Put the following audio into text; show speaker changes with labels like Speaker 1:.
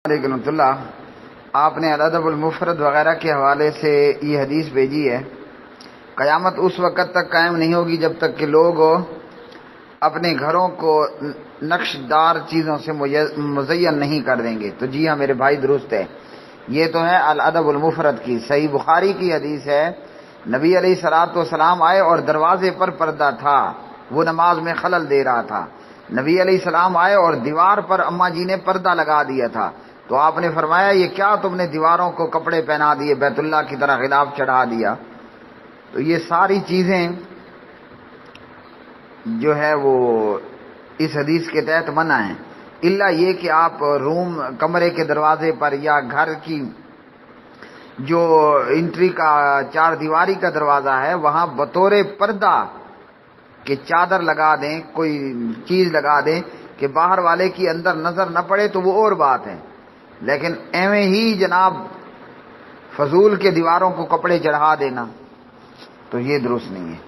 Speaker 1: علیکم اللہ، آپ نے الادب المفرد وغیرہ کے حوالے سے یہ حدیث بھیجی ہے، قیامت اس وقت تک قائم نہیں ہوگی جب تک کہ لوگ اپنے گھروں کو نقش دار چیزوں سے مزین نہیں کر دیں گے۔ تو جی ہاں میرے بھائی، درست ہے، یہ تو ہے الادب المفرد کی صحیح بخاری کی حدیث ہے۔ نبی علیہ الصلوۃ والسلام آئے اور دروازے پر پردہ تھا، وہ نماز میں خلل دے رہا تھا۔ نبی علیہ السلام آئے اور دیوار پر اماں جی نے پردہ لگا دیا تھا، تو آپ نے فرمایا یہ کیا تم نے دیواروں کو کپڑے پہنا دیے، بیت اللہ کی طرح غلاف چڑھا دیا؟ تو یہ ساری چیزیں جو ہے وہ اس حدیث کے تحت منع ہیں، الا یہ کہ آپ روم کمرے کے دروازے پر یا گھر کی جو انٹری کا چار دیواری کا دروازہ ہے وہاں بطور پردہ کہ چادر لگا دیں، کوئی چیز لگا دیں کہ باہر والے کی اندر نظر نہ پڑے تو وہ اور بات ہے، لیکن ایویں ہی جناب فضول کے دیواروں کو کپڑے چڑھا دینا تو یہ درست نہیں ہے۔